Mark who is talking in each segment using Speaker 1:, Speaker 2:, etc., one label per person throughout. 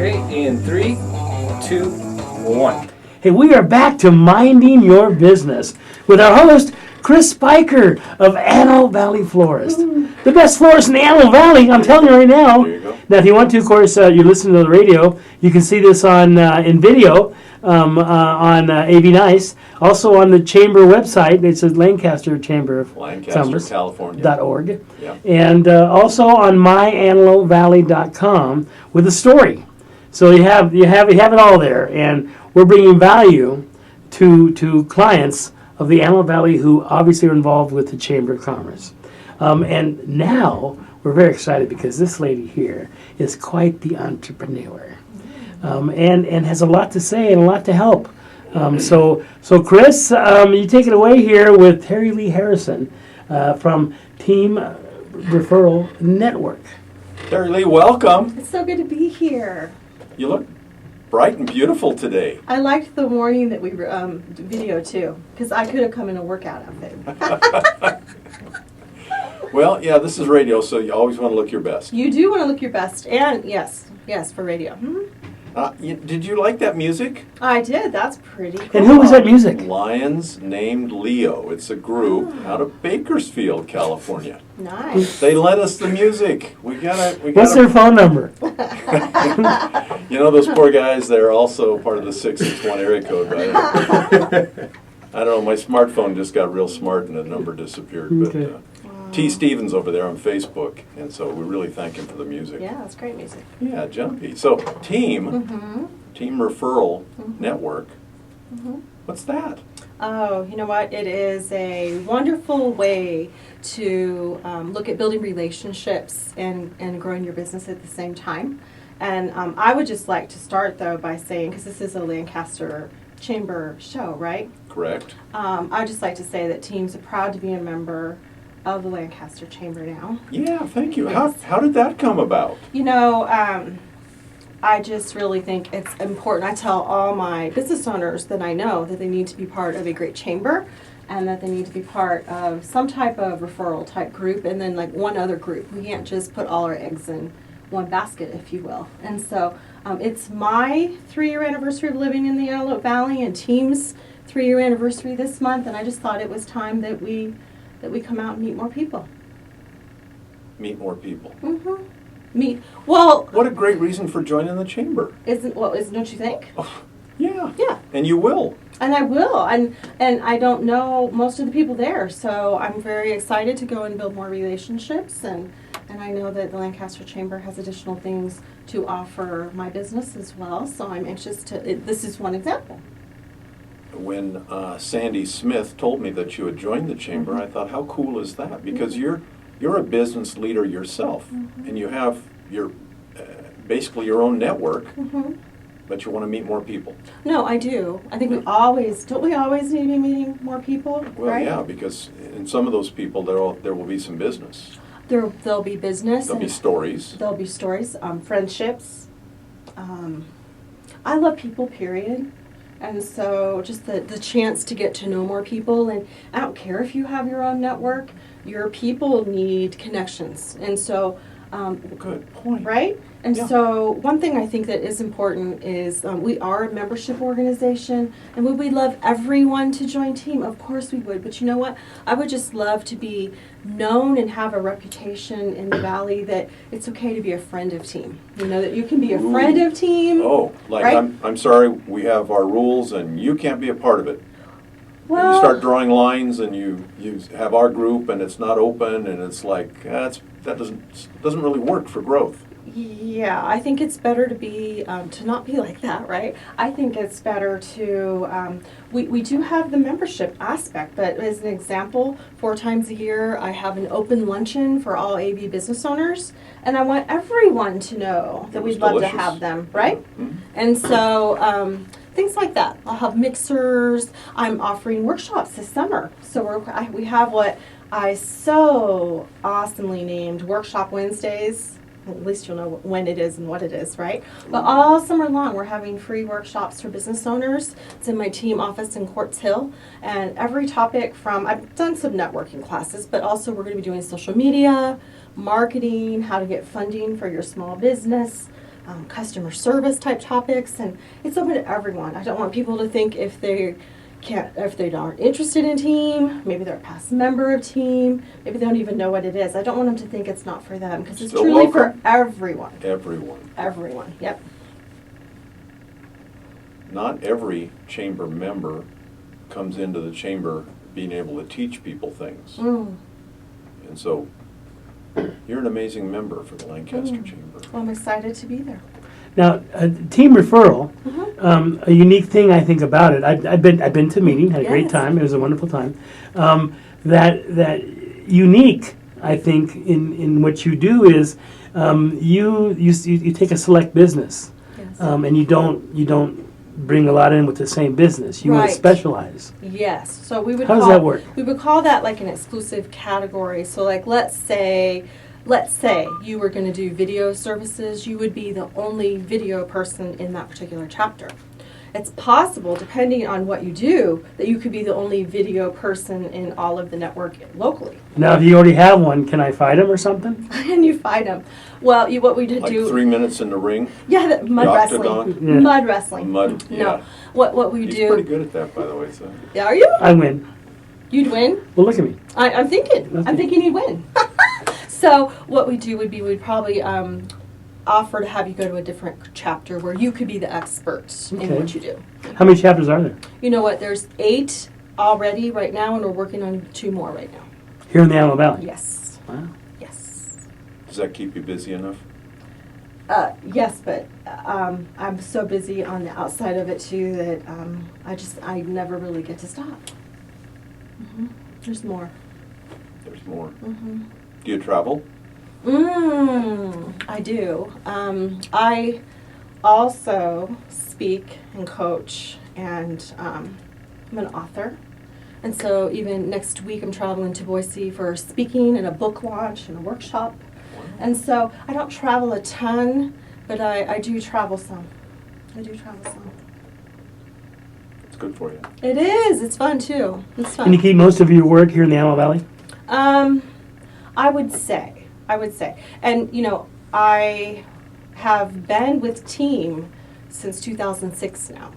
Speaker 1: Okay, in 3, 2, 1.
Speaker 2: Hey, we are back to Minding Your Business with our host, Chris Spiker of Antelope Valley Florist. The best florist in the Antelope Valley, I'm telling you right now.
Speaker 1: There you go.
Speaker 2: Now, if you want to, of course, you're listening to the radio. You can see this on in video on AV Nice. Also on the Chamber website. It's a Lancaster Chamber of
Speaker 1: Lancaster, California.
Speaker 2: .org.
Speaker 1: Yeah.
Speaker 2: And also on myantelopevalley.com with a story. So you have it all there, and we're bringing value to clients of the Antelope Valley who obviously are involved with the Chamber of Commerce. And now we're very excited because this lady here is quite the entrepreneur, and has a lot to say and a lot to help. So Chris, you take it away here with Terilee Harrison from Team Referral Network.
Speaker 1: Terilee, welcome.
Speaker 3: It's so good to be here.
Speaker 1: You look bright and beautiful today.
Speaker 3: I liked the morning that we video too, because I could have come in a workout outfit.
Speaker 1: Well, yeah, this is radio, so you always want to look your best.
Speaker 3: You do want to look your best, and yes, for radio.
Speaker 1: Did you like that music?
Speaker 3: I did. That's pretty cool.
Speaker 2: And who was that music?
Speaker 1: Lions Named Leo. It's a group out of Bakersfield, California.
Speaker 3: Nice.
Speaker 1: They lent us the music. We gotta.
Speaker 2: What's their phone number?
Speaker 1: You know, those poor guys, they're also part of the 661 area code, right? I don't know, my smartphone just got real smart and the number disappeared.
Speaker 2: Okay.
Speaker 1: But T. Stevens over there on Facebook, and so we really thank him for the music.
Speaker 3: Yeah, that's great music.
Speaker 1: Yeah, jumpy. So, Team Referral Network, what's that?
Speaker 3: Oh, you know what? It is a wonderful way to look at building relationships and growing your business at the same time. And I would just like to start, though, by saying, because this is a Lancaster Chamber show, right?
Speaker 1: Correct.
Speaker 3: I'd just like to say that Team's proud to be a member of the Lancaster Chamber now.
Speaker 1: Yeah, thank you.
Speaker 3: Yes.
Speaker 1: How did that come about?
Speaker 3: You know, I just really think it's important. I tell all my business owners that I know that they need to be part of a great chamber and that they need to be part of some type of referral type group and then like one other group. We can't just put all our eggs in one basket, if you will. And so it's my 3-year anniversary of living in the Antelope Valley and Team's 3-year anniversary this month, and I just thought it was time that we come out and meet more people.
Speaker 1: Meet more people.
Speaker 3: Well,
Speaker 1: What a great reason for joining the chamber.
Speaker 3: don't you think?
Speaker 1: Oh, yeah.
Speaker 3: Yeah.
Speaker 1: And you will.
Speaker 3: And I will, and I don't know most of the people there, so I'm very excited to go and build more relationships, and I know that the Lancaster Chamber has additional things to offer my business as well, so I'm anxious this is one example.
Speaker 1: When Sandy Smith told me that you had joined the chamber, I thought, how cool is that? Because you're a business leader yourself, and you have your basically your own network, but you want to meet more people.
Speaker 3: No, I do. I think don't we always need to be meeting more people,
Speaker 1: Well,
Speaker 3: right?
Speaker 1: yeah, because in some of those people, there will be some business.
Speaker 3: There'll be business.
Speaker 1: There'll be stories.
Speaker 3: There'll be stories, friendships. I love people, period. And so just the chance to get to know more people, and I don't care if you have your own network, your people need connections. And so,
Speaker 1: Good point.
Speaker 3: right? And
Speaker 1: Yeah.
Speaker 3: so one thing I think that is important is we are a membership organization, and would we love everyone to join Team? Of course we would, but you know what? I would just love to be known and have a reputation in the Valley that it's okay to be a friend of Team. You know, that you can be a friend of Team.
Speaker 1: Oh, like
Speaker 3: right?
Speaker 1: I'm sorry, we have our rules and you can't be a part of it.
Speaker 3: Well,
Speaker 1: You start drawing lines and you have our group and it's not open and it's like that doesn't really work for growth.
Speaker 3: yeah, I think it's better to be to not be like that, right? I think it's better to we do have the membership aspect, but as an example, 4 times a year I have an open luncheon for all AV business owners, and I want everyone to know that we'd love to have them, right?
Speaker 1: Mm-hmm.
Speaker 3: And so things like that. I'll have mixers. I'm offering workshops this summer, so we have what I so awesomely named Workshop Wednesdays. At least you'll know when it is and what it is, right? But all summer long, we're having free workshops for business owners. It's in my Team office in Quartz Hill. And every topic from, I've done some networking classes, but also we're going to be doing social media, marketing, how to get funding for your small business, customer service type topics, and it's open to everyone. I don't want people to think if they aren't interested in team, maybe they're a past member of team, maybe they don't even know what it is. I don't want them to think it's not for them, because it's
Speaker 1: Still
Speaker 3: truly
Speaker 1: welcome.
Speaker 3: for everyone.
Speaker 1: Everyone.
Speaker 3: Everyone, yep.
Speaker 1: Not every chamber member comes into the chamber being able to teach people things.
Speaker 3: Mm.
Speaker 1: And so you're an amazing member for the Lancaster Chamber.
Speaker 3: Well, I'm excited to be there.
Speaker 2: Now, team referral,
Speaker 3: Mhm.
Speaker 2: a unique thing I think about it. I've been to a meeting, had a great
Speaker 3: Yes.
Speaker 2: time. It was a wonderful time. That unique, I think, in what you do is you take a select business,
Speaker 3: Yes.
Speaker 2: and you don't bring a lot in with the same business. You want
Speaker 3: Right.
Speaker 2: to specialize.
Speaker 3: Yes. So we would
Speaker 2: How does
Speaker 3: call,
Speaker 2: that work?
Speaker 3: We would call that like an exclusive category. So like let's say you were going to do video services, you would be the only video person in that particular chapter. It's possible, depending on what you do, that you could be the only video person in all of the network locally.
Speaker 2: Now, if you already have one, can I fight him or something?
Speaker 3: And you fight them. Well, what we did
Speaker 1: Like
Speaker 3: do,
Speaker 1: 3 minutes in the ring.
Speaker 3: yeah, mud
Speaker 1: the
Speaker 3: wrestling,
Speaker 1: octagon?
Speaker 2: Yeah.
Speaker 3: mud wrestling.
Speaker 1: Mud, yeah.
Speaker 3: No, what we
Speaker 1: He's
Speaker 3: do?
Speaker 1: pretty good at that, by the way. So
Speaker 3: Are you?
Speaker 2: I win.
Speaker 3: You'd win.
Speaker 2: Well, look at me.
Speaker 3: I'm thinking.
Speaker 2: Okay.
Speaker 3: I'm thinking he'd win. So what we do would be we'd probably offer to have you go to a different chapter where you could be the expert in
Speaker 2: Okay.
Speaker 3: what you do.
Speaker 2: How many chapters are there
Speaker 3: You know what? There's 8 already right now, and we're working on 2 more right now.
Speaker 2: here in the Antelope Valley?
Speaker 3: Yes.
Speaker 2: Wow.
Speaker 3: Yes.
Speaker 1: does that keep you busy enough?
Speaker 3: Yes, but I'm so busy on the outside of it too that I never really get to stop. There's more.
Speaker 1: There's more.
Speaker 3: hmm
Speaker 1: Do you travel?
Speaker 3: I do. I also speak and coach, and I'm an author. And so even next week I'm traveling to Boise for speaking and a book launch and a workshop. And so I don't travel a ton, but I do travel some. I do travel some.
Speaker 1: It's good for you.
Speaker 3: It is. It's fun too. It's fun.
Speaker 2: Can you keep most of your work here in the Antelope Valley?
Speaker 3: I would say. And, you know, I have been with team since 2006 now.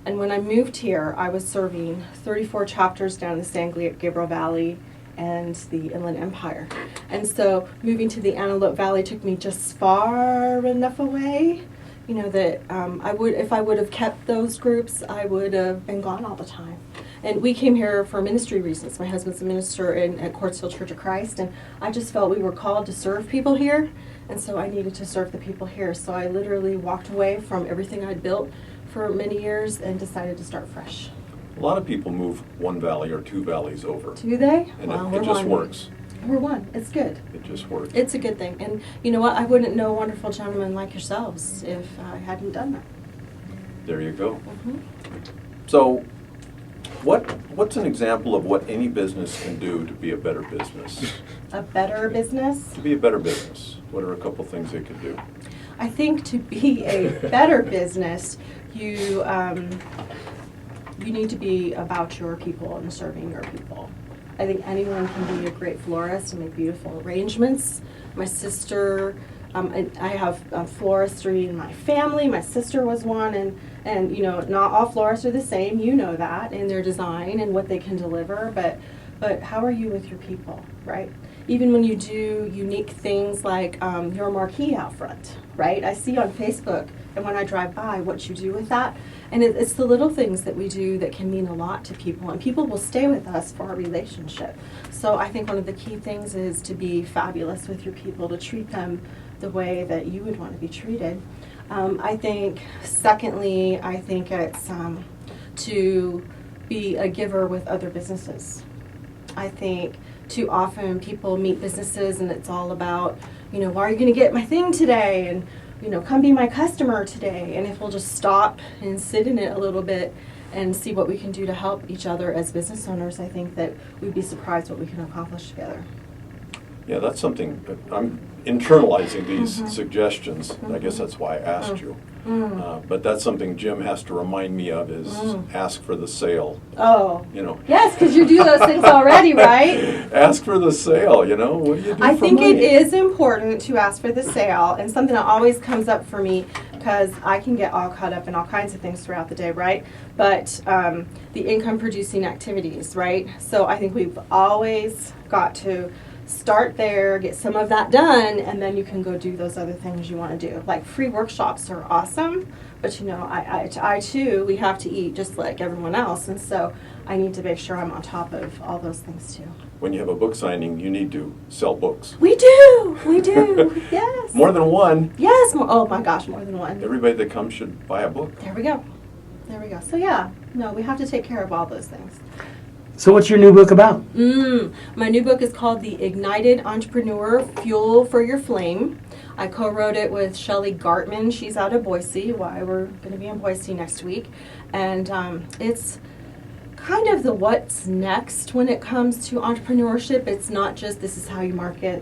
Speaker 3: And when I moved here, I was serving 34 chapters down the San Gabriel Valley and the Inland Empire. And so moving to the Antelope Valley took me just far enough away, you know, that if I would have kept those groups, I would have been gone all the time. And we came here for ministry reasons. My husband's a minister at Courtsville Church of Christ, and I just felt we were called to serve people here, and so I needed to serve the people here. So I literally walked away from everything I'd built for many years and decided to start fresh.
Speaker 1: A lot of people move one valley or 2 valleys over.
Speaker 3: Do they?
Speaker 1: And
Speaker 3: Well,
Speaker 1: it
Speaker 3: we're
Speaker 1: just
Speaker 3: one.
Speaker 1: works.
Speaker 3: We're one. It's good.
Speaker 1: It just works.
Speaker 3: It's a good thing. And you know what? I wouldn't know wonderful gentlemen like yourselves if I hadn't done that.
Speaker 1: There you go.
Speaker 3: Mhm.
Speaker 1: So what's an example of what any business can do to be a better business?
Speaker 3: A better business?
Speaker 1: To be a better business, what are a couple things they could do?
Speaker 3: I think to be a better business, you need to be about your people and serving your people. I think anyone can be a great florist and make beautiful arrangements. My sister, I have floristry in my family. My sister was one, and you know, not all florists are the same. You know that in their design and what they can deliver. But how are you with your people, right? Even when you do unique things like your marquee out front, right? I see on Facebook, and when I drive by, what you do with that. And it's the little things that we do that can mean a lot to people, and people will stay with us for our relationship. So I think one of the key things is to be fabulous with your people, to treat them the way that you would want to be treated. I think, secondly, I think it's to be a giver with other businesses. I think too often people meet businesses and it's all about, you know, why are you going to get my thing today? And, you know, come be my customer today. And if we'll just stop and sit in it a little bit and see what we can do to help each other as business owners, I think that we'd be surprised what we can accomplish together.
Speaker 1: Yeah, that's something that internalizing these suggestions. I guess that's why I asked you. But that's something Jim has to remind me of is ask for the sale.
Speaker 3: Oh.
Speaker 1: You know.
Speaker 3: Yes, because you do those things already, right?
Speaker 1: Ask for the sale, you know. What do you do
Speaker 3: I
Speaker 1: for
Speaker 3: think
Speaker 1: money?
Speaker 3: it is important to ask for the sale, and something that always comes up for me because I can get all caught up in all kinds of things throughout the day, right? But the income producing activities, right? So I think we've always got to start there, get some of that done, and then you can go do those other things you want to do. Like free workshops are awesome, but you know, I too, we have to eat just like everyone else, and so I need to make sure I'm on top of all those things too.
Speaker 1: When you have a book signing, you need to sell books.
Speaker 3: We do, yes.
Speaker 1: More than one.
Speaker 3: Yes, oh my gosh, more than one.
Speaker 1: Everybody that comes should buy a book.
Speaker 3: There we go. So yeah, no, we have to take care of all those things.
Speaker 2: So what's your new book about?
Speaker 3: My new book is called The Ignited Entrepreneur, Fuel for Your Flame. I co-wrote it with Shelley Gartman. She's out of Boise. We're going to be in Boise next week. And it's kind of the what's next when it comes to entrepreneurship. It's not just this is how you market,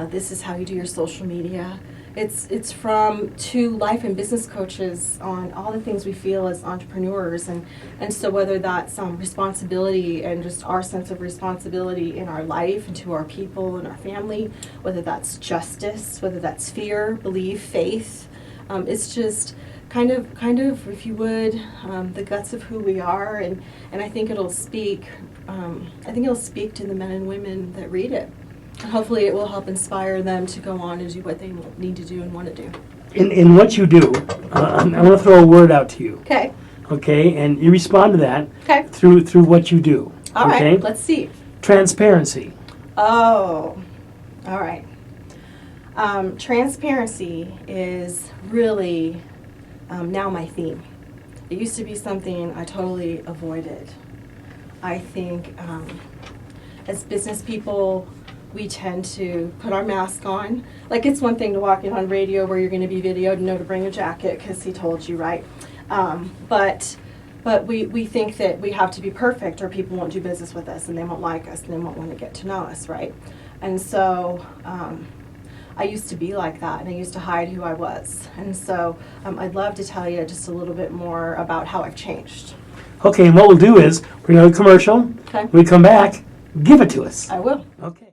Speaker 3: this is how you do your social media. It's from two life and business coaches on all the things we feel as entrepreneurs, and so whether that's responsibility and just our sense of responsibility in our life and to our people and our family, whether that's justice, whether that's fear, belief, faith, it's just kind of if you would, the guts of who we are, and I think it'll speak to the men and women that read it. Hopefully it will help inspire them to go on and do what they need to do and want to do.
Speaker 2: In what you do, I'm going to throw a word out to you.
Speaker 3: Okay.
Speaker 2: Okay, and you respond to that
Speaker 3: Okay.
Speaker 2: through what you do.
Speaker 3: All
Speaker 2: okay?
Speaker 3: right. Let's see.
Speaker 2: Transparency.
Speaker 3: Oh. All right. Transparency is really now my theme. It used to be something I totally avoided. I think as business people, we tend to put our mask on. Like, it's one thing to walk in on radio where you're going to be videoed and know to bring a jacket because he told you, right? But we think that we have to be perfect or people won't do business with us and they won't like us and they won't want to get to know us, right? And so I used to be like that, and I used to hide who I was. And so I'd love to tell you just a little bit more about how I've changed.
Speaker 2: Okay, and what we'll do is we're going to go to commercial.
Speaker 3: Okay.
Speaker 2: When we come back, give it to us.
Speaker 3: I will.
Speaker 2: Okay.